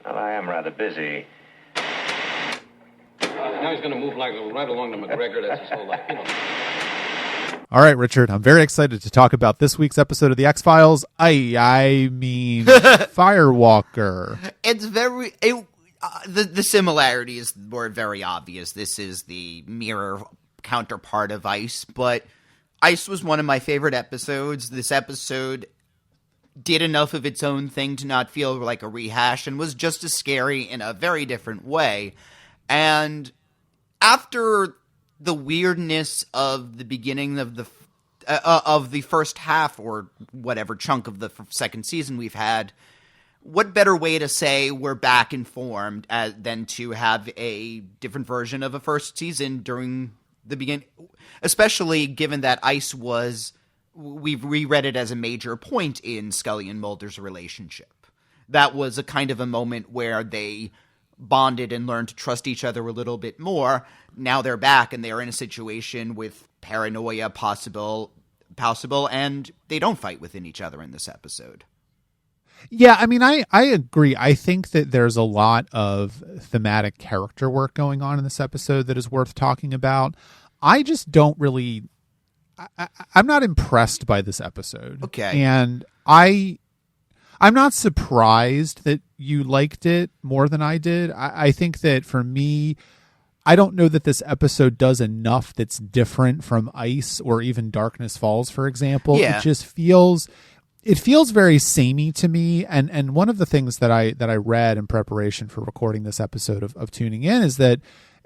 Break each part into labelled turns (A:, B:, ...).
A: Well, I am rather busy.
B: Now he's going to move like right along to McGregor. That's his whole life, you know.
C: All right, Richard, I'm very excited to talk about this week's episode of The X-Files. I mean, Firewalker.
D: It's very... the similarities were very obvious. This is the mirror counterpart of Ice, but Ice was one of my favorite episodes. This episode did enough of its own thing to not feel like a rehash and was just as scary in a very different way. And after the weirdness of the beginning of the first half or whatever chunk of the second season we've had, what better way to say we're back informed than to have a different version of a first season during the beginning, especially given that Ice was, we've reread it as a major point in Scully and Mulder's relationship. That was a kind of a moment where they bonded and learned to trust each other a little bit more. Now they're back and they're in a situation with paranoia possible, and they don't fight within each other in this episode.
C: Yeah, I mean, I agree. I think that there's a lot of thematic character work going on in this episode that is worth talking about. I just don't really... I'm not impressed by this episode.
D: Okay.
C: And I'm not surprised that you liked it more than I did. I think that for me, I don't know that this episode does enough that's different from Ice or even Darkness Falls, for example.
D: Yeah.
C: It just feels... It feels very samey to me, and one of the things that I read in preparation for recording this episode of Tuning In is that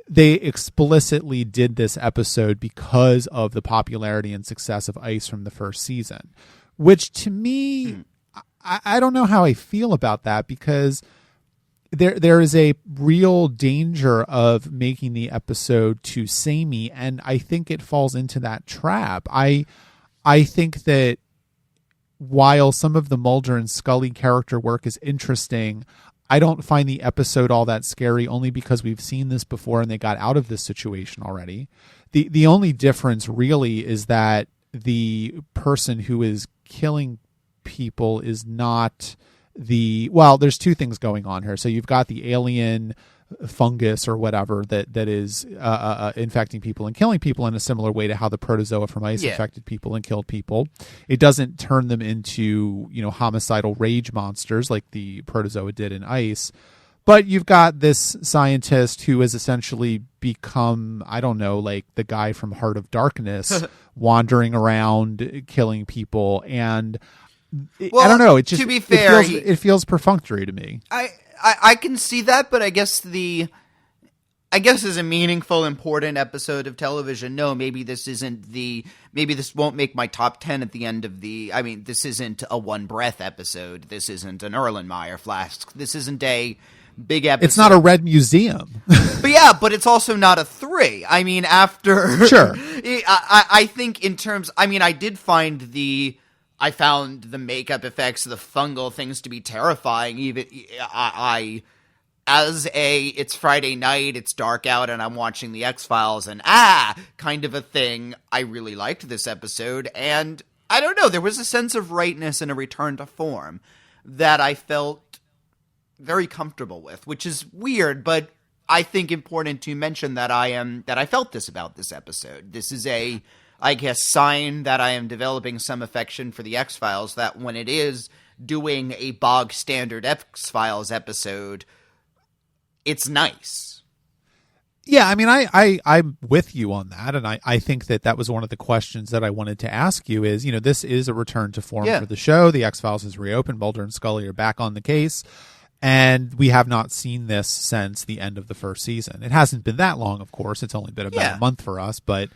C: they explicitly did this episode because of the popularity and success of Ice from the first season, which to me, I don't know how I feel about that, because there is a real danger of making the episode too samey, and I think it falls into that trap. I think that while some of the Mulder and Scully character work is interesting, I don't find the episode all that scary, only because we've seen this before and they got out of this situation already. The only difference really is that the person who is killing people is not there's two things going on here. So you've got the alien fungus or whatever that is infecting people and killing people in a similar way to how the protozoa from Ice infected people and killed people. It doesn't turn them into, homicidal rage monsters like the protozoa did in Ice. But you've got this scientist who has essentially become, I don't know, like the guy from Heart of Darkness wandering around killing people. And I don't know. It just,
D: to be fair,
C: it feels perfunctory to me.
D: I can see that, but I guess as a meaningful, important episode of television, no, maybe this won't make my top 10 at the end of this isn't a One Breath episode. This isn't an Erlenmeyer flask. This isn't a big episode.
C: It's not a Red Museum.
D: but it's also not a 3. I mean, after...
C: Sure.
D: I think in terms... I found the makeup effects, the fungal things to be terrifying. Even it's Friday night, it's dark out, and I'm watching the X-Files, and kind of a thing. I really liked this episode, and I don't know, there was a sense of rightness and a return to form that I felt very comfortable with, which is weird, but I think important to mention that I felt this about this episode. This is I guess, sign that I am developing some affection for the X-Files, that when it is doing a bog standard X-Files episode, it's nice.
C: Yeah, I mean, I'm with you on that, and I think that was one of the questions that I wanted to ask you is, this is a return to form for the show. The X-Files has reopened. Mulder and Scully are back on the case, and we have not seen this since the end of the first season. It hasn't been that long, of course. It's only been about a month for us, but...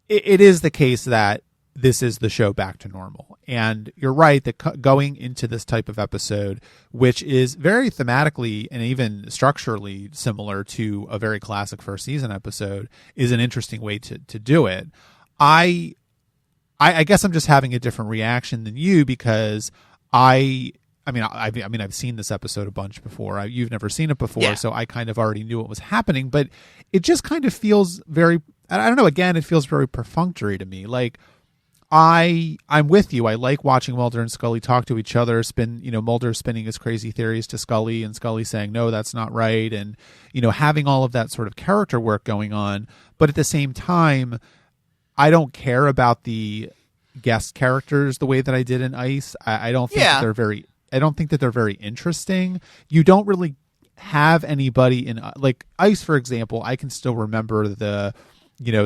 C: It is the case that this is the show back to normal. And you're right that going into this type of episode, which is very thematically and even structurally similar to a very classic first season episode, is an interesting way to do it. I guess I'm just having a different reaction than you, because I've seen this episode a bunch before. You've never seen it before, so I kind of already knew what was happening. But it just kind of feels very, I don't know, again, it feels very perfunctory to me. Like, I'm with you. I like watching Mulder and Scully talk to each other, Mulder spinning his crazy theories to Scully and Scully saying, no, that's not right. And, having all of that sort of character work going on. But at the same time, I don't care about the guest characters the way that I did in Ice. I don't think that they're very interesting. You don't really have anybody in like Ice, for example. I can still remember the,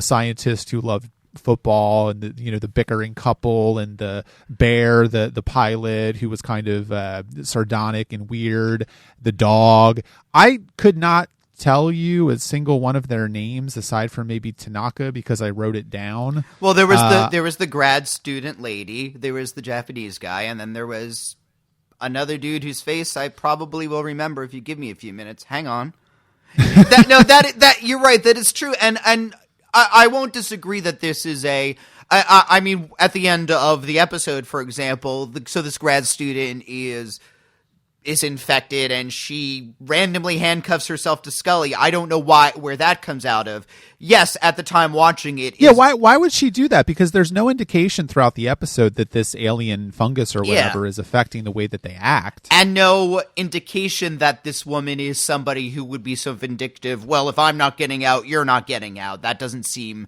C: scientist who loved football and the bickering couple and the bear, the pilot who was kind of sardonic and weird, the dog. I could not tell you a single one of their names aside from maybe Tanaka because I wrote it down.
D: Well, there was the grad student lady, there was the Japanese guy, and then there was another dude whose face I probably will remember if you give me a few minutes. Hang on. That you're right. That is true, and I won't disagree that this is I mean, at the end of the episode, for example, so this grad student is infected and she randomly handcuffs herself to Scully. I don't know where that comes out of. Yes, at the time watching it.
C: Why would she do that? Because there's no indication throughout the episode that this alien fungus or whatever is affecting the way that they act.
D: And no indication that this woman is somebody who would be so vindictive. Well, if I'm not getting out, you're not getting out. That doesn't seem...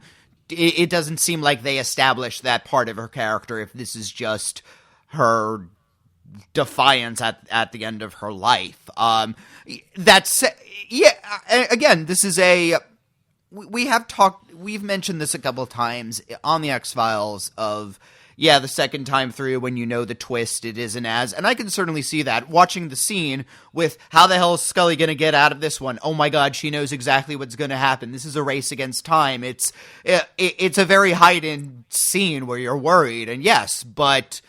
D: It doesn't seem like they established that part of her character if this is just her defiance at the end of her life. Again, this is we've mentioned this a couple of times on the X-Files of, the second time through when the twist, it isn't as, and I can certainly see that watching the scene with how the hell is Scully going to get out of this one? Oh my God, she knows exactly what's going to happen. This is a race against time. It's a very heightened scene where you're worried, and yes, but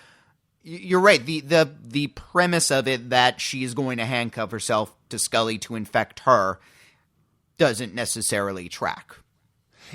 D: you're right. The premise of it that she is going to handcuff herself to Scully to infect her doesn't necessarily track.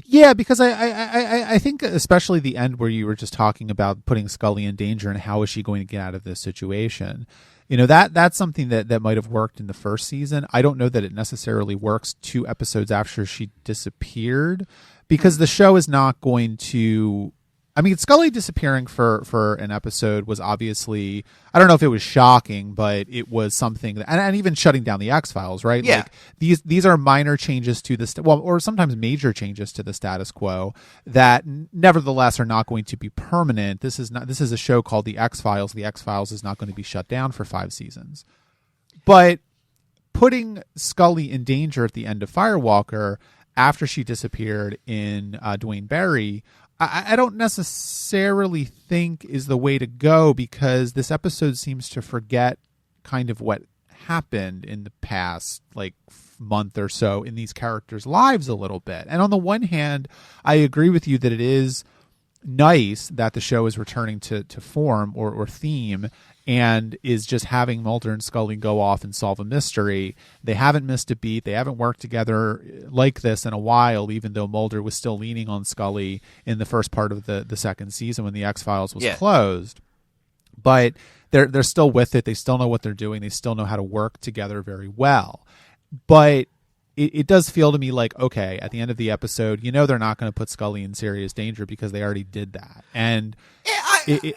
C: Yeah, because I think especially the end where you were just talking about putting Scully in danger and how is she going to get out of this situation. That's something that might have worked in the first season. I don't know that it necessarily works 2 episodes after she disappeared because the show is not going to... I mean, Scully disappearing for an episode was obviously, I don't know if it was shocking, but it was something that, and even shutting down the X-Files, right?
D: Yeah.
C: Like these are minor changes to the, or sometimes major changes to the status quo that nevertheless are not going to be permanent. This is a show called The X-Files. The X-Files is not going to be shut down for 5 seasons. But putting Scully in danger at the end of Firewalker after she disappeared in Dwayne Barry, I don't necessarily think is the way to go because this episode seems to forget kind of what happened in the past month or so in these characters' lives a little bit. And on the one hand, I agree with you that it is nice that the show is returning to form or theme and is just having Mulder and Scully go off and solve a mystery. They haven't missed a beat. They haven't worked together like this in a while, even though Mulder was still leaning on Scully in the first part of the second season when the X-Files was closed. But they're still with it. They still know what they're doing. They still know how to work together very well. But it does feel to me like, okay, at the end of the episode, they're not going to put Scully in serious danger because they already did that. And I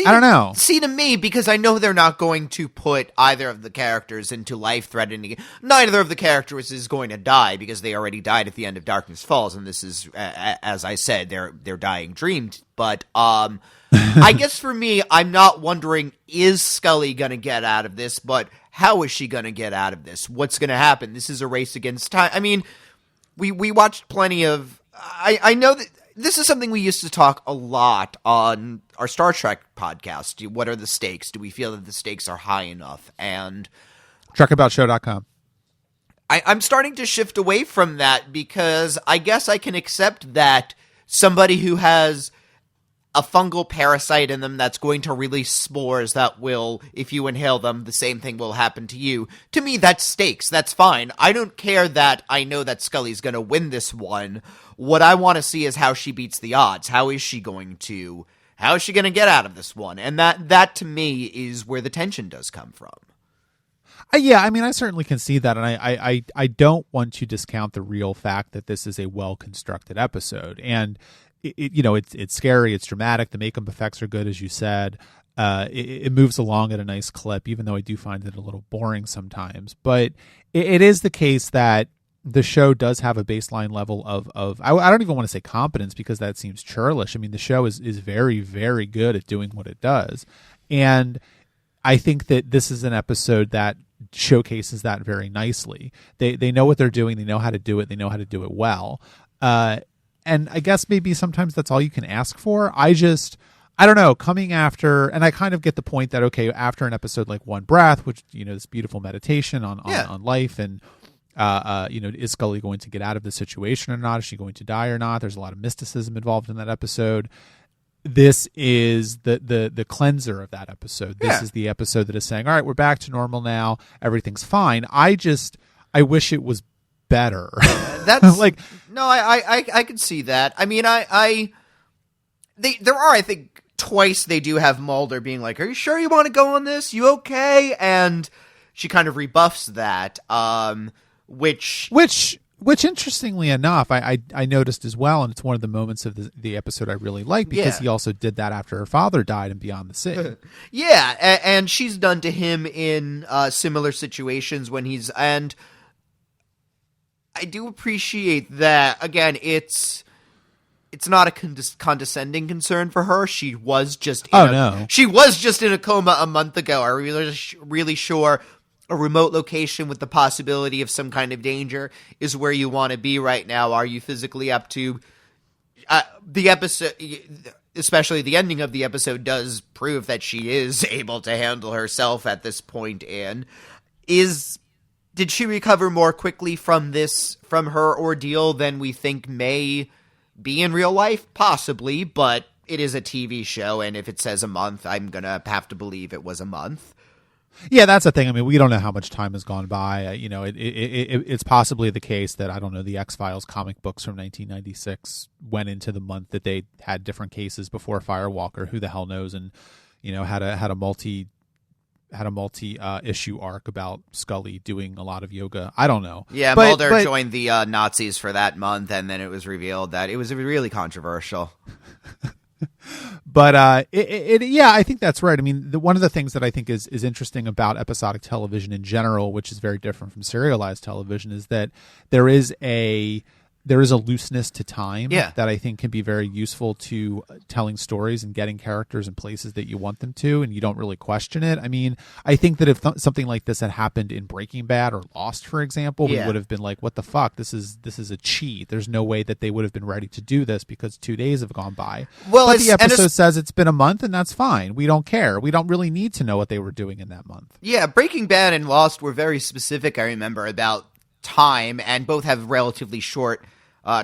C: don't know.
D: See, to me, because I know they're not going to put either of the characters into life-threatening... Neither of the characters is going to die because they already died at the end of Darkness Falls, and this is, as I said, they're dying dreamed. But I guess for me, I'm not wondering, is Scully going to get out of this, but how is she going to get out of this? What's going to happen? This is a race against time. I mean, we watched plenty of... I know that this is something we used to talk a lot on our Star Trek podcast. What are the stakes? Do we feel that the stakes are high enough? And
C: TrekAboutShow.com.
D: I'm starting to shift away from that because I guess I can accept that somebody who has a fungal parasite in them that's going to release spores that will, if you inhale them, the same thing will happen to you. To me, that's stakes. That's fine. I don't care that I know that Scully's going to win this one. What I want to see is how she beats the odds. How is she going to get out of this one? And that to me is where the tension does come from.
C: Yeah, I mean, I certainly can see that, and I don't want to discount the real fact that this is a well-constructed episode. And it's scary, it's dramatic, the makeup effects are good, as you said. It moves along at a nice clip, even though I do find it a little boring sometimes. But it is the case that the show does have a baseline level of I don't even want to say competence, because that seems churlish. I mean, the show is very, very good at doing what it does. And I think that this is an episode that showcases that very nicely. They know what they're doing. They know how to do it. They know how to do it well. And I guess maybe sometimes that's all you can ask for. I don't know, coming after, and I kind of get the point that, okay, after an episode like One Breath, which, this beautiful meditation on life, and, is Scully going to get out of the situation or not? Is she going to die or not? There's a lot of mysticism involved in that episode. This is the cleanser of that episode. This is the episode that is saying, all right, we're back to normal now. Everything's fine. I wish it was better.
D: That's like, no, I could see that. I mean, there are, I think, twice they do have Mulder being like, are you sure you want to go on this? You okay? And she kind of rebuffs that, which
C: interestingly enough, I noticed as well, and it's one of the moments of the episode I really like, because he also did that after her father died in Beyond the Sea.
D: Yeah, and she's done to him in similar situations when he's, and I do appreciate that. Again, it's not a condescending concern for her. She was just she was just in a coma a month ago. Are we really sure a remote location with the possibility of some kind of danger is where you want to be right now? Are you physically up to the episode? Especially the ending of the episode does prove that she is able to handle herself at this point. Did she recover more quickly from her ordeal than we think may be in real life? Possibly, but it is a TV show, and if it says a month, I'm gonna have to believe it was a month.
C: Yeah, that's the thing. I mean, we don't know how much time has gone by. It's possibly the case that, I don't know, the X-Files comic books from 1996 went into the month that they had different cases before Firewalker. Who the hell knows? And had a multi issue arc about Scully doing a lot of yoga. I don't know.
D: Yeah, Mulder joined the Nazis for that month, and then it was revealed that it was really controversial.
C: But I think that's right. I mean, one of the things that I think is interesting about episodic television in general, which is very different from serialized television, is that there is a looseness to time that I think can be very useful to telling stories and getting characters in places that you want them to, and you don't really question it. I mean, I think that if something like this had happened in Breaking Bad or Lost, for example, we would have been like, what the fuck? This is a cheat. There's no way that they would have been ready to do this because 2 days have gone by. Well, but the episode says it's been a month, and that's fine. We don't care. We don't really need to know what they were doing in that month.
D: Yeah, Breaking Bad and Lost were very specific, I remember, about time, and both have relatively short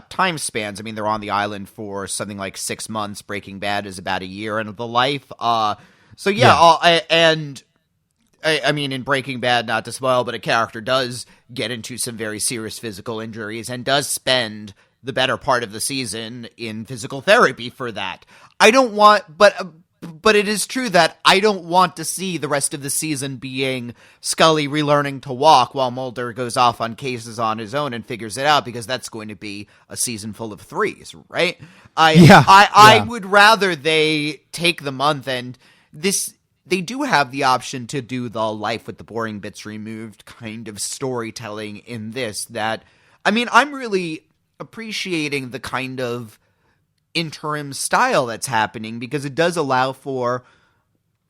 D: time spans. I mean, they're on the island for something like 6 months. Breaking Bad is about a year into the life. I mean, in Breaking Bad, not to spoil, but a character does get into some very serious physical injuries and does spend the better part of the season in physical therapy for that. But it is true that I don't want to see the rest of the season being Scully relearning to walk while Mulder goes off on cases on his own and figures it out, because that's going to be a season full of threes, right? I would rather they take the month, and they do have the option to do the life with the boring bits removed kind of storytelling in this. That, I mean, I'm really appreciating the kind of interim style that's happening, because it does allow for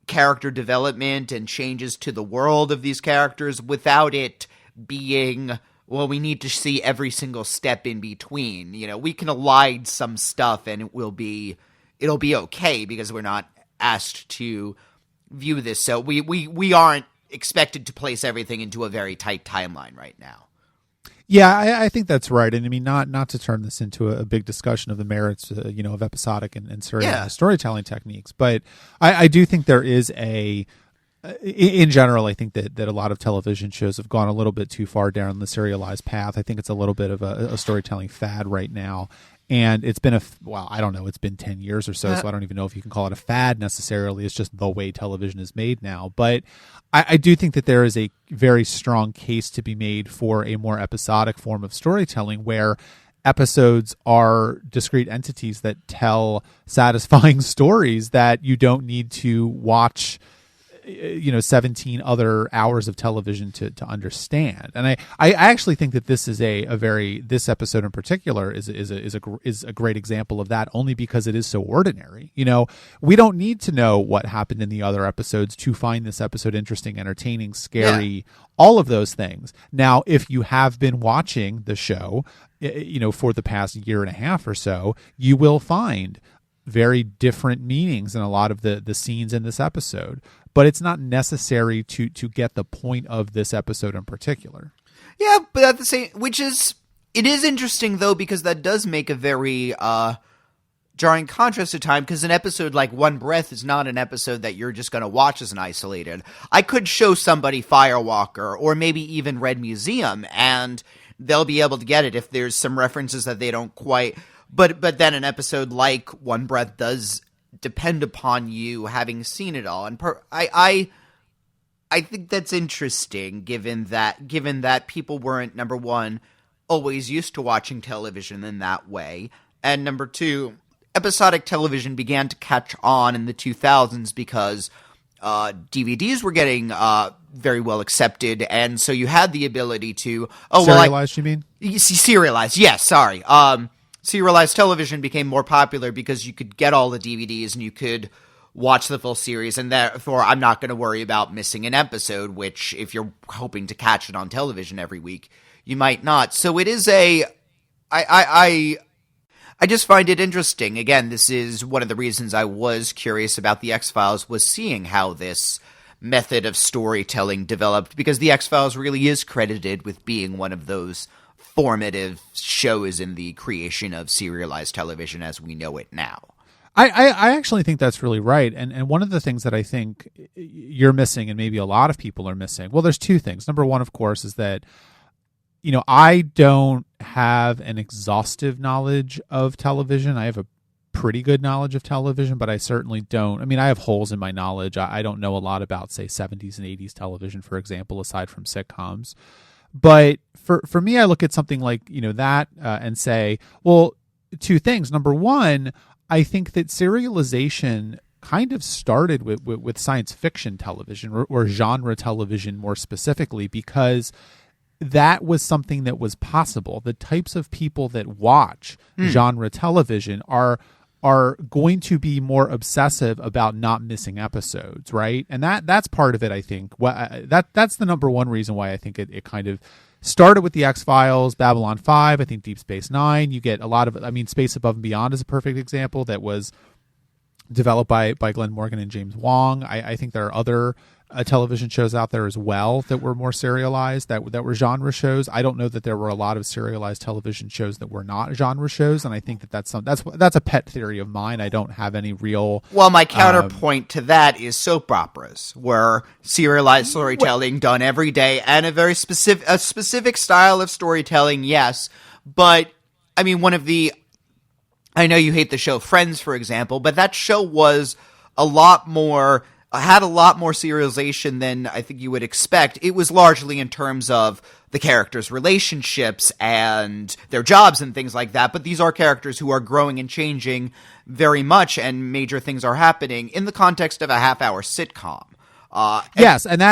D: character development and changes to the world of these characters without it being, well, we need to see every single step in between. We can elide some stuff and it'll be okay, because we're not asked to view this. So we aren't expected to place everything into a very tight timeline right now.
C: Yeah, I think that's right. And I mean, not to turn this into a big discussion of the merits, of episodic and storytelling techniques, but I do think there is in general, I think that a lot of television shows have gone a little bit too far down the serialized path. I think it's a little bit of a storytelling fad right now. And it's been I don't know, it's been 10 years or so I don't even know if you can call it a fad necessarily. It's just the way television is made now. But I do think that there is a very strong case to be made for a more episodic form of storytelling where episodes are discrete entities that tell satisfying stories that you don't need to watch 17 other hours of television to understand. And I actually think that this is this episode in particular is a great example of that, only because it is so ordinary. We don't need to know what happened in the other episodes to find this episode interesting, entertaining, scary, all of those things. Now, if you have been watching the show, for the past year and a half or so, you will find very different meanings in a lot of the scenes in this episode, but it's not necessary to get the point of this episode in particular.
D: Yeah, but at the same, it is interesting though, because that does make a very jarring contrast to time, because an episode like One Breath is not an episode that you're just going to watch as an isolated. I could show somebody Firewalker or maybe even Red Museum, and they'll be able to get it if there's some references that they don't quite. But then an episode like One Breath does depend upon you having seen it all, and I think that's interesting, given that people weren't, number one, always used to watching television in that way, and number two, episodic television began to catch on in the 2000s because DVDs were getting very well accepted, and so you had the ability to
C: serialized. You mean?
D: Serialized? Yes. Sorry. Serialized television became more popular because you could get all the DVDs and you could watch the full series, and therefore I'm not going to worry about missing an episode, which if you're hoping to catch it on television every week, you might not. So it is I just find it interesting. Again, this is one of the reasons I was curious about the X-Files, was seeing how this method of storytelling developed, because the X-Files really is credited with being one of those formative shows in the creation of serialized television as we know it now.
C: I actually think that's really right. And one of the things that I think you're missing, and maybe a lot of people are missing, well, there's two things. Number one, of course, is that, I don't have an exhaustive knowledge of television. I have a pretty good knowledge of television, but I certainly don't. I mean, I have holes in my knowledge. I don't know a lot about, say, 70s and 80s television, for example, aside from sitcoms. But for me, I look at something like, that and say, well, two things. Number one, I think that serialization kind of started with science fiction television or genre television more specifically, because that was something that was possible. The types of people that watch genre television are going to be more obsessive about not missing episodes, right? And that's part of it, I think. That's the number one reason why I think it kind of started with the X-Files, Babylon 5, I think Deep Space Nine. You get a lot of, Space Above and Beyond is a perfect example that was developed by Glenn Morgan and James Wong. I think there are other television shows out there as well that were more serialized, that were genre shows. I don't know that there were a lot of serialized television shows that were not genre shows, and I think that's a pet theory of mine. I don't have any real.
D: Well, my counterpoint to that is soap operas, where serialized storytelling done every day, and a very specific style of storytelling. Yes, but I know you hate the show Friends, for example, but that show was had a lot more serialization than I think you would expect. It was largely in terms of the characters' relationships and their jobs and things like that, but these are characters who are growing and changing very much, and major things are happening in the context of a half-hour sitcom.
C: Yes, and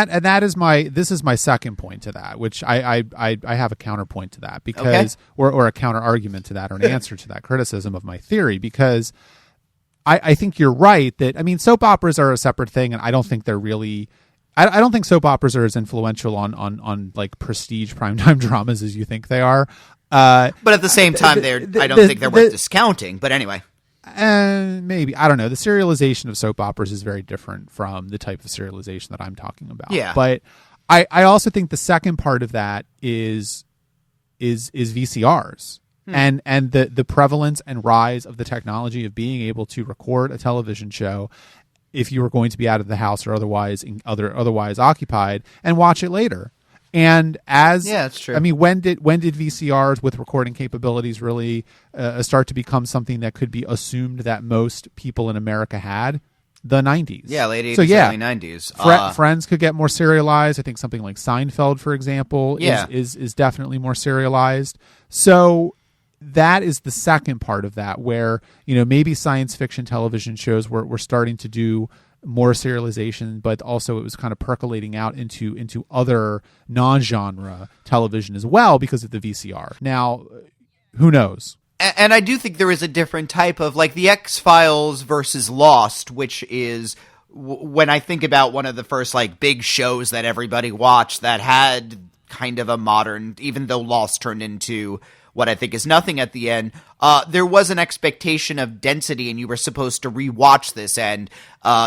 C: this is my second point to that, which I have a counterpoint to that, because or a counter argument to that, or an answer to that criticism of my theory, because I think you're right that, soap operas are a separate thing, and I don't think they're really. I don't think soap operas are as influential on like prestige primetime dramas as you think they are.
D: But at the same time, I don't think they're worth discounting. But anyway.
C: Maybe, I don't know. The serialization of soap operas is very different from the type of serialization that I'm talking about.
D: Yeah.
C: But I also think the second part of that is VCRs. And the prevalence and rise of the technology of being able to record a television show if you were going to be out of the house or otherwise occupied, and watch it later. And
D: that's true.
C: When did VCRs with recording capabilities really start to become something that could be assumed that most people in America had? The 90s.
D: Yeah, late 80s, early 90s.
C: Friends could get more serialized. I think something like Seinfeld, for example, is definitely more serialized. So that is the second part of that, where, maybe science fiction television shows were starting to do more serialization, but also it was kind of percolating out into other non-genre television as well because of the VCR. Now, who knows?
D: And I do think there is a different type of, like, the X-Files versus Lost, which is, when I think about one of the first, like, big shows that everybody watched that had kind of a modern, even though Lost turned into what I think is nothing at the end, there was an expectation of density, and you were supposed to rewatch this, and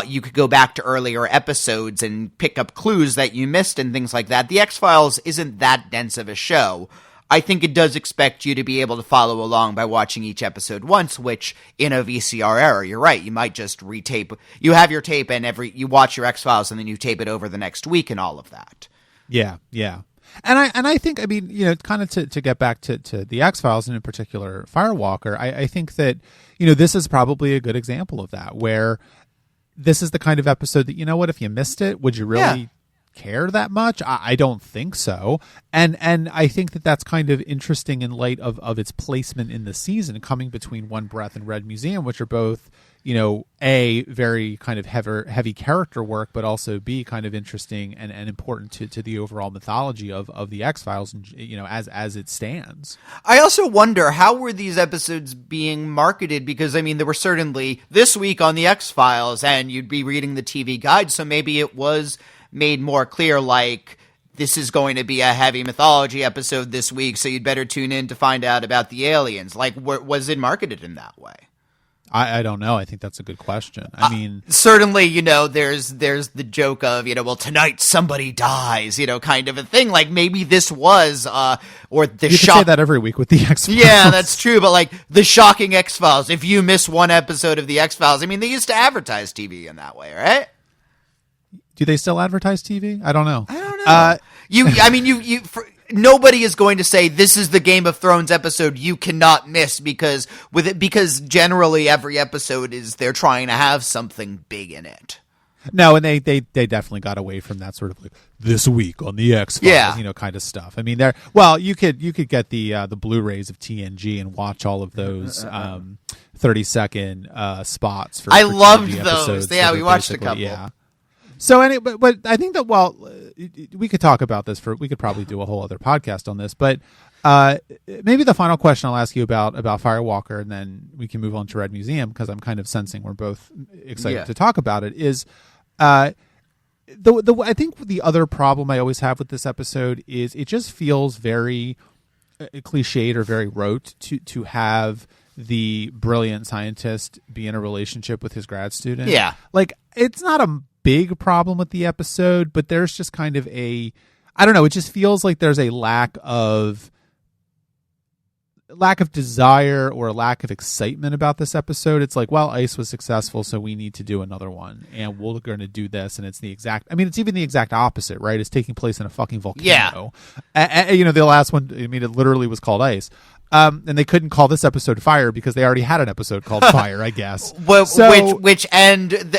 D: you could go back to earlier episodes and pick up clues that you missed and things like that. The X-Files isn't that dense of a show. I think it does expect you to be able to follow along by watching each episode once, which in a VCR era, you're right, you might just retape. You have your tape and you watch your X-Files and then you tape it over the next week and all of that.
C: Yeah. And I think, kind of to get back to the X-Files, and in particular Firewalker, I think that, this is probably a good example of that, where this is the kind of episode that, if you missed it, would you really care that much? I don't think so. And I think that that's kind of interesting in light of its placement in the season, coming between One Breath and Red Museum, which are both, A, very kind of heavy character work, but also B, kind of interesting and important to the overall mythology of the X-Files, as it stands.
D: I also wonder, how were these episodes being marketed? Because, there were certainly this week on the X-Files, and you'd be reading the TV guide, so maybe it was made more clear, like, this is going to be a heavy mythology episode this week, so you'd better tune in to find out about the aliens. Like, was it marketed in that way?
C: I don't know. I think that's a good question.
D: Certainly, there's the joke of, well, tonight somebody dies, kind of a thing. Like, maybe this was, or the
C: you could say that every week with the X-Files.
D: Yeah, that's true. But, like, the shocking X-Files, if you miss one episode of the X-Files, they used to advertise TV in that way, right?
C: Do they still advertise TV? I don't know.
D: Nobody is going to say this is the Game of Thrones episode you cannot miss because generally every episode they're trying to have something big in it.
C: No, and they definitely got away from that sort of like this week on the X-Files, kind of stuff. You could get the Blu-rays of TNG and watch all of those 30-second spots for
D: I loved
C: TV
D: those.
C: episodes.
D: Yeah, we watched a couple.
C: Yeah. So but I think that we could talk about this we could probably do a whole other podcast on this, but maybe the final question I'll ask you about Firewalker, and then we can move on to Red Museum, because I'm kind of sensing we're both excited to talk about it, is I think the other problem I always have with this episode is it just feels very cliched or very rote to have the brilliant scientist be in a relationship with his grad student.
D: Yeah.
C: Like, it's not a big problem with the episode, but there's just kind of I don't know, it just feels like there's a lack of desire or a lack of excitement about this episode. It's like, well, ICE was successful, so we need to do another one, and we're going to do this, and it's it's even the exact opposite, right? It's taking place in a fucking volcano. Yeah. The last one, it literally was called ICE. And they couldn't call this episode Fire because they already had an episode called Fire, I guess.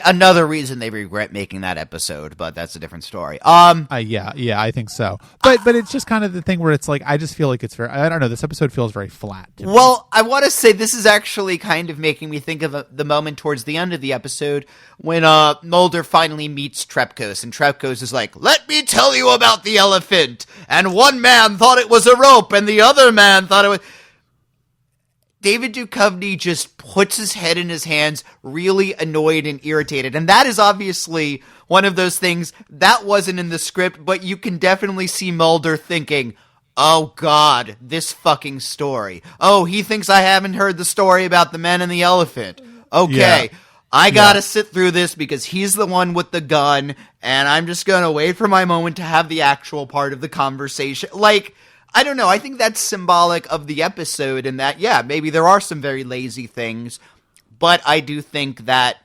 D: Another reason they regret making that episode, but that's a different story.
C: Yeah, I think so. But it's just kind of the thing where it's like, I just feel like it's very, I don't know, this episode feels very flat.
D: Well, I want to say this is actually kind of making me think of the moment towards the end of the episode when Mulder finally meets Trepkos, and Trepkos is like, let me tell you about the elephant, and one man thought it was a rope, and the other man thought it was... David Duchovny just puts his head in his hands, really annoyed and irritated. And that is obviously one of those things that wasn't in the script, but you can definitely see Mulder thinking, oh God, this fucking story. Oh, he thinks I haven't heard the story about the man and the elephant. Okay, yeah. I gotta sit through this because he's the one with the gun, and I'm just gonna wait for my moment to have the actual part of the conversation. Like... I don't know. I think that's symbolic of the episode in that, maybe there are some very lazy things, but I do think that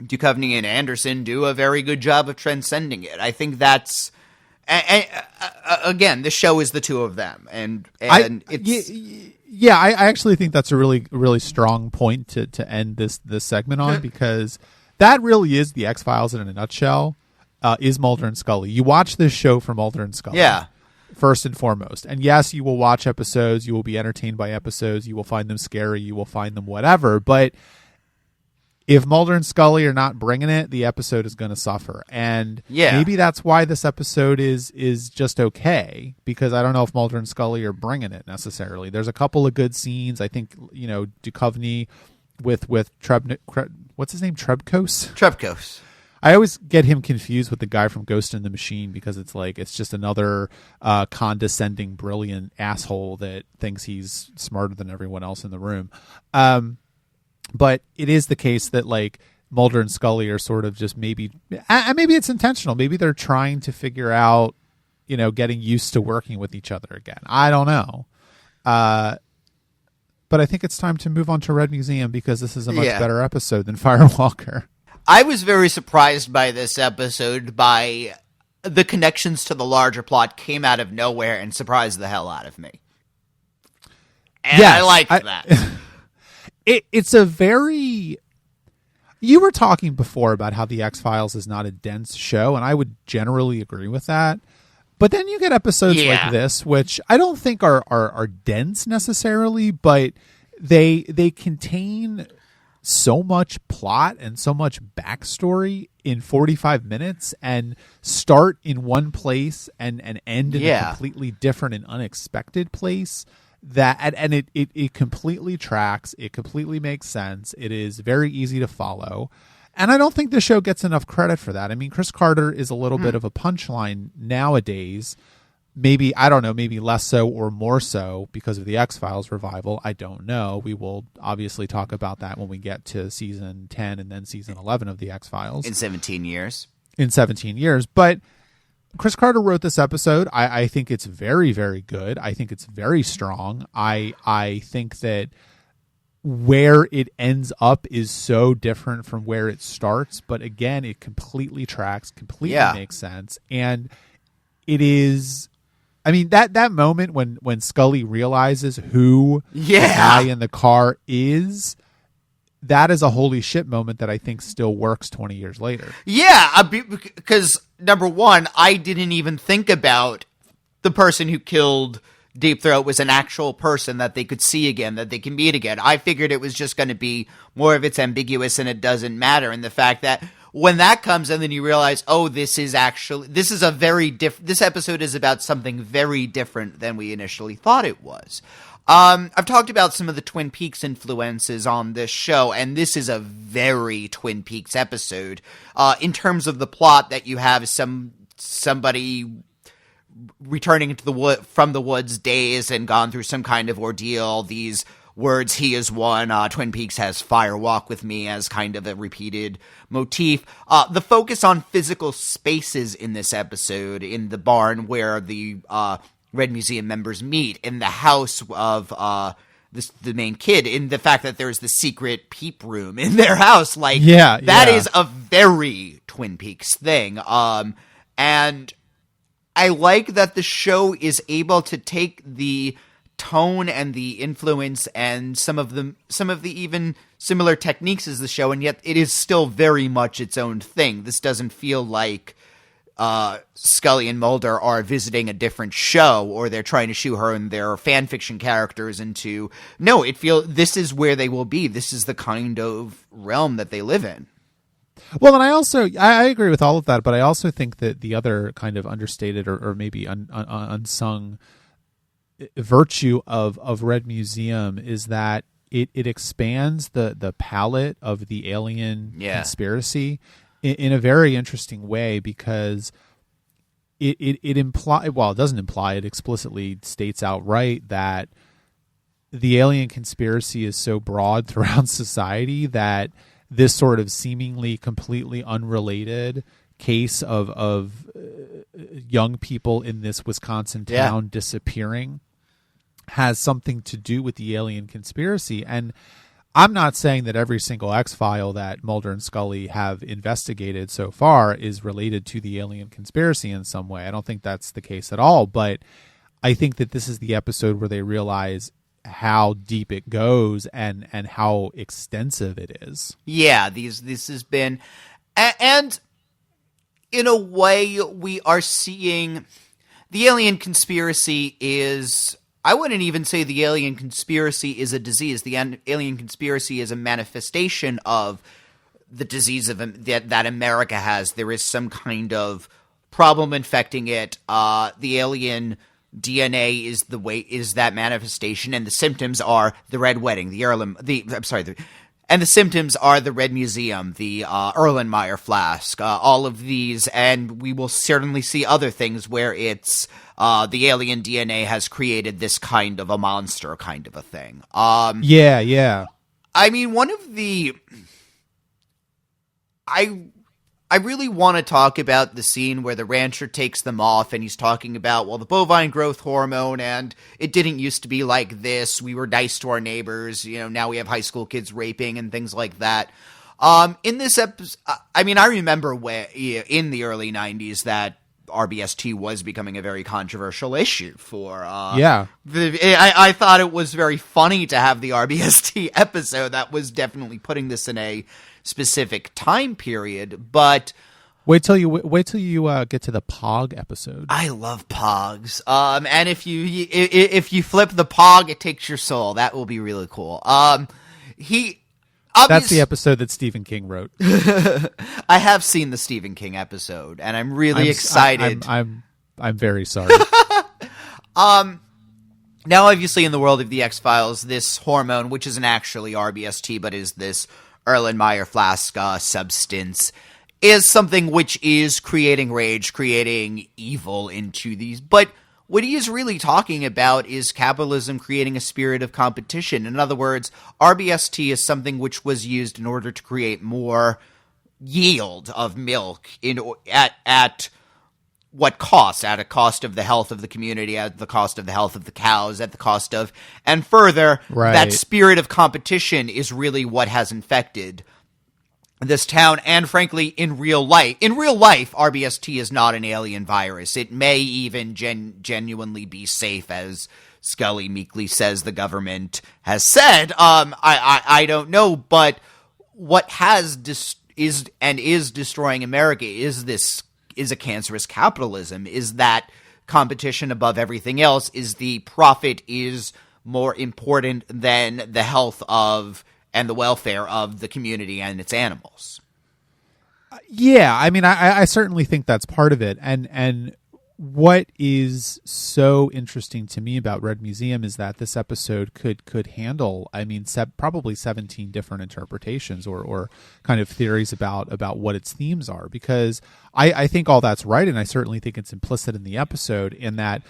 D: Duchovny and Anderson do a very good job of transcending it. I think that's, again, the show is the two of them, and it's...
C: I actually think that's a really, really strong point to end this segment on, because that really is the X-Files in a nutshell, is Mulder and Scully. You watch this show for Mulder and Scully.
D: Yeah.
C: first and foremost. And yes, you will watch episodes, you will be entertained by episodes, you will find them scary, you will find them whatever, but if Mulder and Scully are not bringing it, the episode is going to suffer. And maybe that's why this episode is just okay, because I don't know if Mulder and Scully are bringing it necessarily. There's a couple of good scenes. I think, Duchovny with what's his name? Trebkos. I always get him confused with the guy from Ghost in the Machine, because it's just another condescending, brilliant asshole that thinks he's smarter than everyone else in the room. But it is the case that Mulder and Scully are sort of just maybe it's intentional. Maybe they're trying to figure out, getting used to working with each other again. I don't know. But I think it's time to move on to Red Museum, because this is a much better episode than Firewalker.
D: I was very surprised by this episode, by the connections to the larger plot came out of nowhere and surprised the hell out of me. And I liked that.
C: It's a very... You were talking before about how the X-Files is not a dense show, and I would generally agree with that. But then you get episodes like this, which I don't think are dense necessarily, but they contain so much plot and so much backstory in 45 minutes, and start in one place and end in a completely different and unexpected place. It completely tracks. It completely makes sense. It is very easy to follow. And I don't think the show gets enough credit for that. I mean, Chris Carter is a little bit of a punchline nowadays. Maybe, I don't know, maybe less so or more so because of the X-Files revival. I don't know. We will obviously talk about that when we get to season 10 and then season 11 of the X-Files.
D: In 17 years.
C: But Chris Carter wrote this episode. I think it's very, very good. I think it's very strong. I think that where it ends up is so different from where it starts. But again, it completely tracks, completely makes sense. And it is... I mean, that moment when Scully realizes who the guy in the car is... That is a holy shit moment that I think still works 20 years later. Yeah,
D: because number one, I didn't even think about the person who killed Deep Throat was an actual person that they could see again, that they can meet again. I figured it was just going to be more of it's ambiguous and it doesn't matter. And the fact that when that comes and then you realize, oh, this is a very different, this episode is about something very different than we initially thought it was. I've talked about some of the Twin Peaks influences on this show, and this is a very Twin Peaks episode. In terms of the plot, that you have somebody returning from the woods days and gone through some kind of ordeal. These words, "he is one." Twin Peaks has "Fire Walk with Me" as kind of a repeated motif. The focus on physical spaces in this episode, in the barn where the Red Museum members meet, in the house of the main kid, in the fact that there's the secret peep room in their house, that is a very Twin Peaks thing. And I like that the show is able to take the tone and the influence and some of the even similar techniques as the show, and yet it is still very much its own thing. This doesn't feel like Scully and Mulder are visiting a different show, or they're trying to shoehorn their fan fiction characters into. No, this is where they will be. This is the kind of realm that they live in.
C: Well, and I agree with all of that, but I also think that the other kind of understated or maybe unsung virtue of Red Museum is that it expands the palette of the alien conspiracy in a very interesting way, because it doesn't imply, it explicitly states outright that the alien conspiracy is so broad throughout society that this sort of seemingly completely unrelated case of young people in this Wisconsin town disappearing has something to do with the alien conspiracy. And I'm not saying that every single X-File that Mulder and Scully have investigated so far is related to the alien conspiracy in some way. I don't think that's the case at all, but I think that this is the episode where they realize how deep it goes and how extensive it is.
D: Yeah, this has been... And in a way, we are seeing the alien conspiracy is... I wouldn't even say the alien conspiracy is a disease. The alien conspiracy is a manifestation of the disease that America has. There is some kind of problem infecting it. The alien DNA is that manifestation, and the symptoms are the Red Wedding, and the symptoms are the Red Museum, the Erlenmeyer flask, all of these, and we will certainly see other things where it's the alien DNA has created this kind of a monster kind of a thing.
C: Yeah.
D: I mean, one of the... I really want to talk about the scene where the rancher takes them off and he's talking about, well, the bovine growth hormone, and it didn't used to be like this. We were nice to our neighbors. Now we have high school kids raping and things like that. In this episode, I mean, I remember in the early 90s that RBST was becoming a very controversial issue for, I thought it was very funny to have the RBST episode. That was definitely putting this in a specific time period, but
C: wait till you get to the Pog episode.
D: I love Pogs. And if you flip the Pog, it takes your soul. That will be really cool.
C: That's the episode that Stephen King wrote.
D: I have seen the Stephen King episode, and I'm really excited.
C: I'm very sorry.
D: Now, obviously, in the world of the X-Files, this hormone, which isn't actually RBST, but is this Erlenmeyer flask substance, is something which is creating rage, creating evil into these. But what he is really talking about is capitalism creating a spirit of competition. In other words, RBST is something which was used in order to create more yield of milk at what cost? At a cost of the health of the community, at the cost of the health of the cows, at the cost of... And further, that spirit of competition is really what has infected this town, and frankly, in real life, RBST is not an alien virus. It may even genuinely be safe, as Scully meekly says the government has said. I don't know, but what is destroying America is a cancerous capitalism. Is that competition above everything else? Is the profit is more important than the health of and the welfare of the community and its animals?
C: Yeah, I mean, I certainly think that's part of it. And what is so interesting to me about Red Museum is that this episode could handle, I mean, probably 17 different interpretations or kind of theories about what its themes are, because I think all that's right, and I certainly think it's implicit in the episode in that,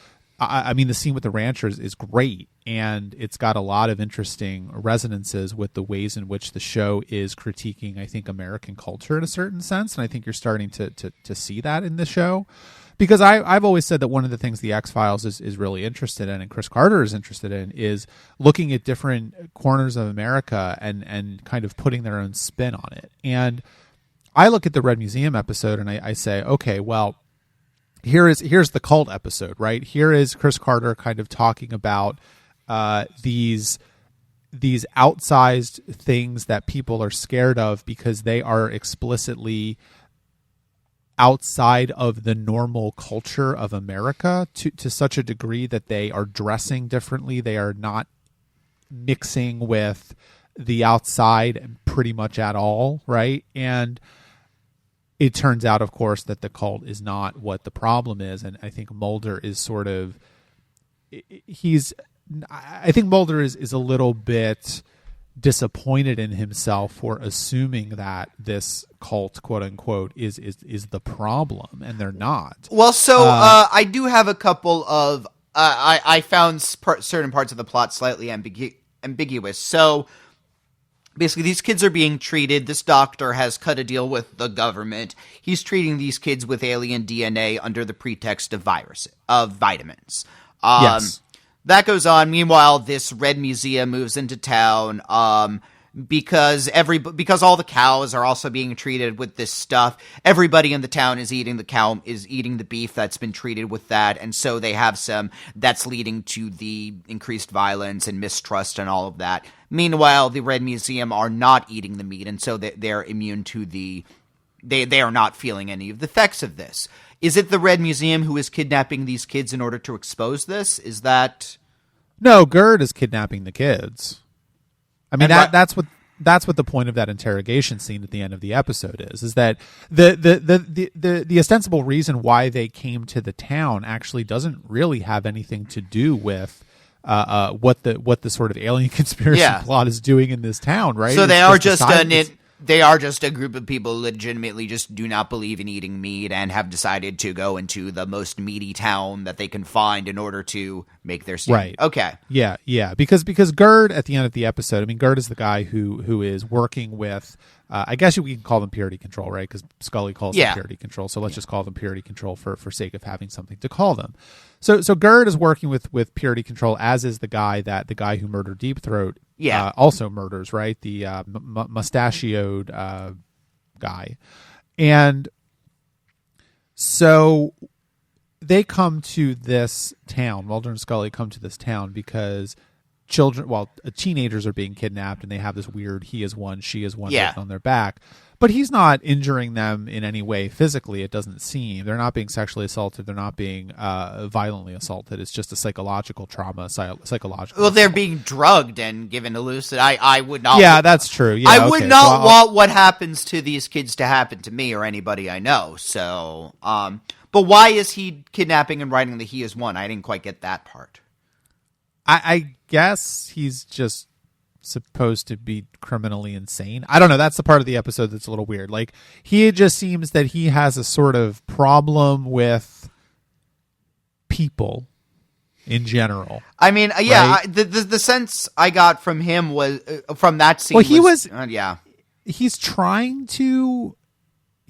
C: I mean, the scene with the ranchers is great, and it's got a lot of interesting resonances with the ways in which the show is critiquing, I think, American culture in a certain sense, and I think you're starting to see that in the show. Because I've always said that one of the things the X-Files is really interested in, and Chris Carter is interested in, is looking at different corners of America and kind of putting their own spin on it. And I look at the Red Museum episode and I say, okay, well, here's the cult episode, right? Here is Chris Carter kind of talking about these outsized things that people are scared of because they are explicitly outside of the normal culture of America to such a degree that they are dressing differently. They are not mixing with the outside pretty much at all, right? And it turns out, of course, that the cult is not what the problem is. And I think Mulder is sort of, I think Mulder is a little bit disappointed in himself for assuming that this cult, quote unquote, is the problem, and they're not.
D: Well, so I do have a couple of I found certain parts of the plot slightly ambiguous. So basically, these kids are being treated. This doctor has cut a deal with the government. He's treating these kids with alien DNA under the pretext of vitamins.
C: Yes.
D: That goes on. Meanwhile, this Red Museum moves into town because all the cows are also being treated with this stuff. Everybody in the town is eating the beef that's been treated with that, and so they have some that's leading to the increased violence and mistrust and all of that. Meanwhile, the Red Museum are not eating the meat, and so they're immune to they are not feeling any of the effects of this. Is it the Red Museum who is kidnapping these kids in order to expose this? Is that...
C: No, Gerd is kidnapping the kids. I mean, that's what the point of that interrogation scene at the end of the episode is that the ostensible reason why they came to the town actually doesn't really have anything to do with what the sort of alien conspiracy plot is doing in this town, right?
D: So they are just a group of people who legitimately just do not believe in eating meat and have decided to go into the most meaty town that they can find in order to make their stand.
C: Right.
D: Okay.
C: Yeah. Because Gerd at the end of the episode, I mean, Gerd is the guy who is working with, I guess we can call them purity control, right? Because Scully calls them purity control. So let's just call them purity control for sake of having something to call them. So Gerd is working with purity control, as is the guy who murdered Deep Throat. Also murders, right? The mustachioed guy. And so they come to this town. Mulder and Scully come to this town because teenagers are being kidnapped, and they have this weird he is one, she is one written on their back. But he's not injuring them in any way physically, it doesn't seem. They're not being sexually assaulted. They're not being violently assaulted. It's just a psychological trauma,
D: Well, they're being drugged and given hallucinations. I would not...
C: Yeah, that's true. Yeah,
D: I would not want what happens to these kids to happen to me or anybody I know. So, but why is he kidnapping and writing the he is one? I didn't quite get that part.
C: I guess he's just supposed to be criminally insane. I don't know. That's the part of the episode that's a little weird. Like, he just seems that he has a sort of problem with people in general.
D: I mean,
C: right?
D: The sense I got from him was from that scene.
C: Well, he's trying to.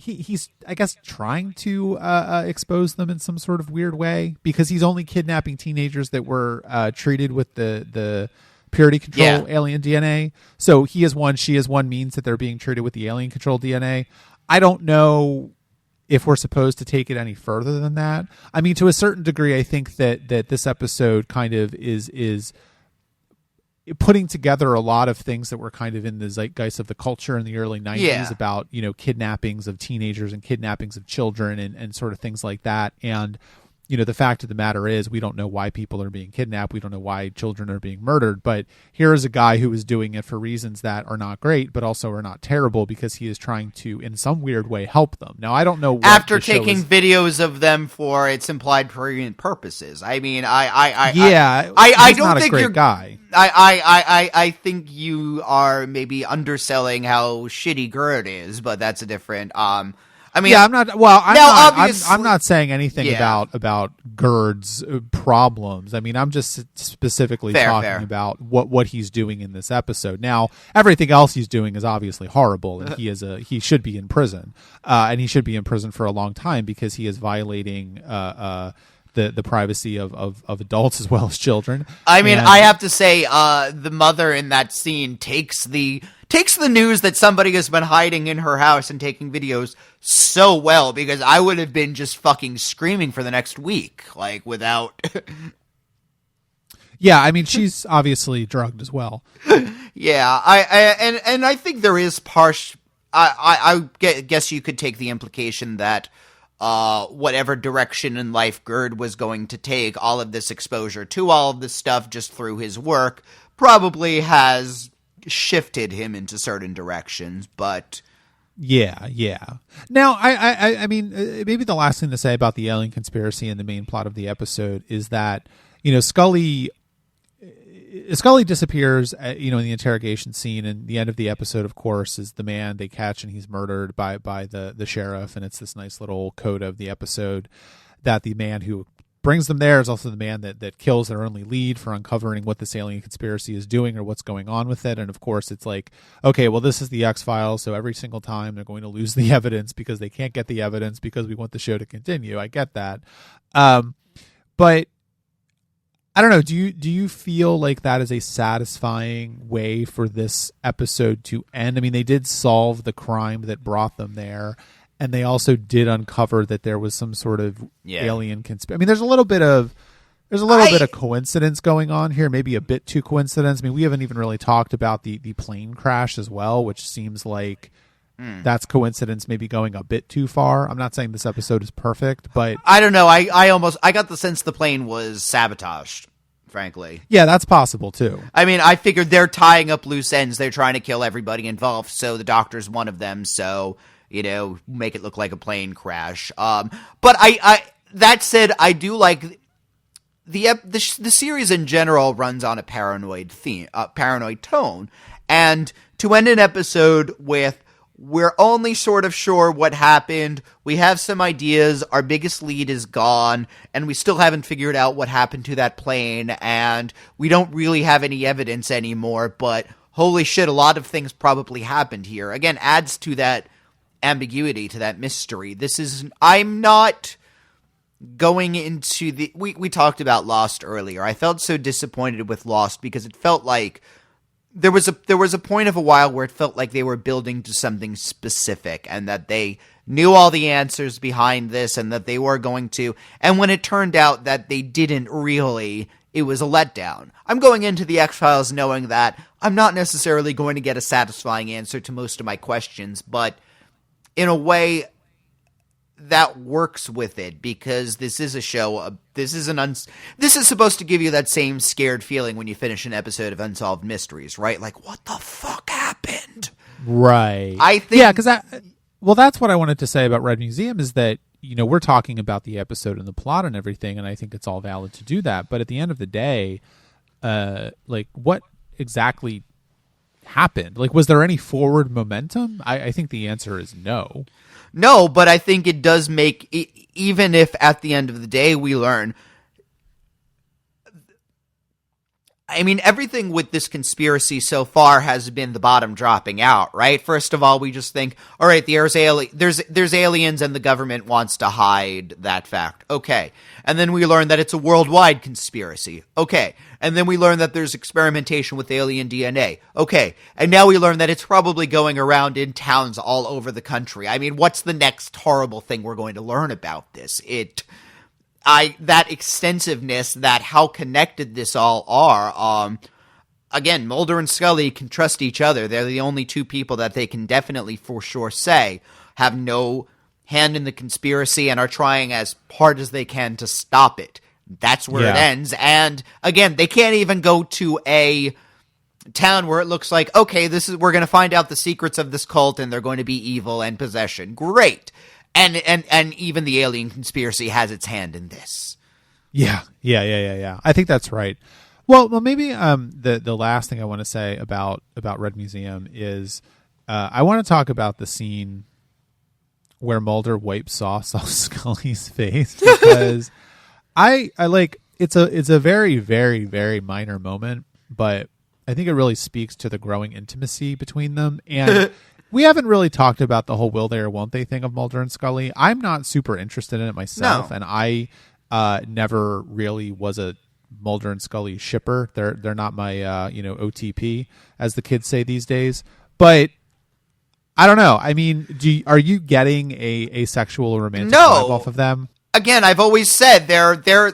C: He's I guess trying to expose them in some sort of weird way, because he's only kidnapping teenagers that were treated with the purity control alien DNA. So he is one, she is one means that they're being treated with the alien control DNA. I don't know if we're supposed to take it any further than that. I mean, to a certain degree, I think that this episode kind of is putting together a lot of things that were kind of in the zeitgeist of the culture in the early 90s about, kidnappings of teenagers and kidnappings of children and sort of things like that. And, the fact of the matter is, we don't know why people are being kidnapped. We don't know why children are being murdered. But here is a guy who is doing it for reasons that are not great, but also are not terrible, because he is trying to, in some weird way, help them. Now, I don't know what
D: after taking videos of them for its implied prurient purposes. I mean, I don't
C: not
D: think
C: a great
D: you're
C: guy.
D: I think you are maybe underselling how shitty Gerd is, but that's a different. I mean,
C: I'm not. Well, I'm not saying anything about Gerd's problems. I mean, I'm just specifically talking about what he's doing in this episode. Now, everything else he's doing is obviously horrible, and he should be in prison, and he should be in prison for a long time, because he is violating the privacy of adults as well as children.
D: I mean, I have to say, the mother in that scene takes the news that somebody has been hiding in her house and taking videos so well, because I would have been just fucking screaming for the next week, like, without...
C: Yeah, I mean, she's obviously drugged as well.
D: Yeah, I think there is I guess you could take the implication that whatever direction in life Gerd was going to take, all of this exposure to all of this stuff just through his work probably has shifted him into certain directions, but...
C: Yeah. Now, I mean, maybe the last thing to say about the alien conspiracy and the main plot of the episode is that, Scully disappears, in the interrogation scene, and the end of the episode, of course, is the man they catch and he's murdered by the sheriff, and it's this nice little coda of the episode that the man who brings them there is also the man that kills their only lead for uncovering what this alien conspiracy is doing or what's going on with it. And of course, it's like, okay, well, this is the X-Files, so every single time they're going to lose the evidence because they can't get the evidence because we want the show to continue. I get that. But I don't know. Do you feel like that is a satisfying way for this episode to end? I mean, they did solve the crime that brought them there, and they also did uncover that there was some sort of alien conspiracy. I mean, there's a little bit of coincidence going on here, maybe a bit too coincidence. I mean, we haven't even really talked about the plane crash as well, which seems like That's coincidence maybe going a bit too far. I'm not saying this episode is perfect, but
D: I don't know. I got the sense the plane was sabotaged, frankly.
C: yeah, that's possible too.
D: I mean, I figured they're tying up loose ends. They're trying to kill everybody involved, so the doctor's one of them, so, make it look like a plane crash. But I that said, I do like the series in general runs on a paranoid tone, and to end an episode with we're only sort of sure what happened, we have some ideas, our biggest lead is gone, and we still haven't figured out what happened to that plane, and we don't really have any evidence anymore, but holy shit, a lot of things probably happened here. Again, adds to that ambiguity, to that mystery. I'm not going into we talked about Lost earlier. I felt so disappointed with Lost because it felt like there was a point of a while where it felt like they were building to something specific and that they knew all the answers behind this and that they were going to. And when it turned out that they didn't really, it was a letdown. I'm going into the X-Files knowing that I'm not necessarily going to get a satisfying answer to most of my questions, but in a way that works with it because this is a show. This is supposed to give you that same scared feeling when you finish an episode of Unsolved Mysteries, right? Like, what the fuck happened?
C: Right.
D: I think,
C: yeah, because that's what I wanted to say about Red Museum is that we're talking about the episode and the plot and everything, and I think it's all valid to do that. But at the end of the day, what exactly happened? Like, was there any forward momentum? I think the answer is no.
D: No, but I think it does make, even if at the end of the day we learn, I mean, everything with this conspiracy so far has been the bottom dropping out, right? First of all, we just think, all right, there's aliens and the government wants to hide that fact. Okay. And then we learn that it's a worldwide conspiracy. Okay. And then we learn that there's experimentation with alien DNA. Okay. And now we learn that it's probably going around in towns all over the country. I mean, what's the next horrible thing we're going to learn about this? That extensiveness, that how connected this all are, again, Mulder and Scully can trust each other. They're the only two people that they can definitely for sure say have no hand in the conspiracy and are trying as hard as they can to stop it. That's where it ends. And again, they can't even go to a town where it looks like, okay, we're going to find out the secrets of this cult and they're going to be evil and possession. Great. And even the alien conspiracy has its hand in this.
C: Yeah. I think that's right. Well, maybe the last thing I want to say about Red Museum is I want to talk about the scene where Mulder wipes sauce off Scully's face because I like it's a very, very, very minor moment, but I think it really speaks to the growing intimacy between them. And we haven't really talked about the whole will they or won't they thing of Mulder and Scully. I'm not super interested in it myself, and I never really was a Mulder and Scully shipper. They're not my OTP, as the kids say these days. But I don't know. I mean, are you getting a sexual or romantic vibe off of them?
D: Again, I've always said they're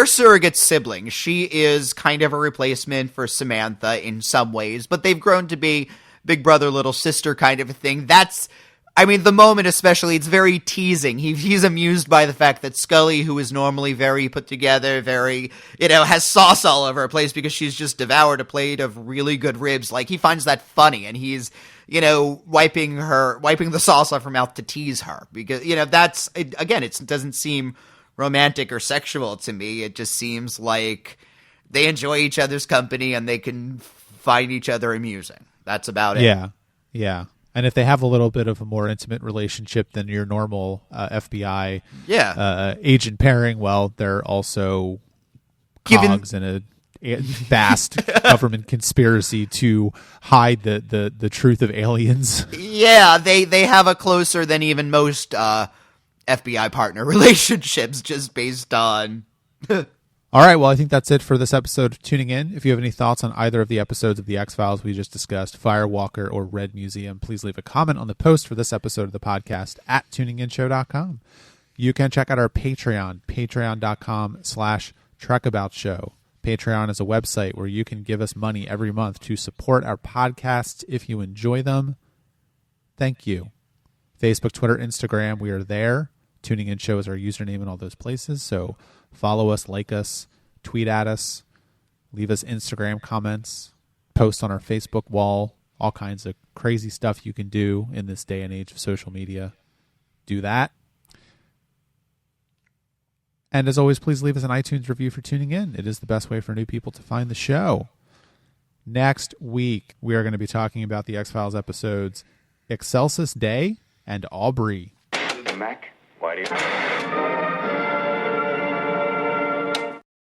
D: surrogate siblings. She is kind of a replacement for Samantha in some ways, but they've grown to be big brother, little sister kind of a thing. The moment especially, it's very teasing. He's amused by the fact that Scully, who is normally very put together, very, has sauce all over her place because she's just devoured a plate of really good ribs. Like, he finds that funny, and he's, wiping the sauce off her mouth to tease her. Because, it doesn't seem romantic or sexual to me. It just seems like they enjoy each other's company and they can find each other amusing. That's about it.
C: Yeah. And if they have a little bit of a more intimate relationship than your normal FBI agent pairing, well, they're also cogs in a vast government conspiracy to hide the truth of aliens.
D: Yeah, they have a closer than even most FBI partner relationships just based on...
C: All right, well, I think that's it for this episode of Tuning In. If you have any thoughts on either of the episodes of The X-Files we just discussed, Firewalker or Red Museum, please leave a comment on the post for this episode of the podcast at tuninginshow.com. You can check out our Patreon, patreon.com/trekaboutshow. Patreon is a website where you can give us money every month to support our podcasts if you enjoy them. Thank you. Facebook, Twitter, Instagram, we are there. Tuning In Show is our username in all those places. So follow us, like us, tweet at us, leave us Instagram comments, post on our Facebook wall, all kinds of crazy stuff you can do in this day and age of social media. Do that. And as always, please leave us an iTunes review for tuning in. It is the best way for new people to find the show. Next week, we are going to be talking about the X-Files episodes Excelsis Day and Aubrey.
A: Mac, why do you...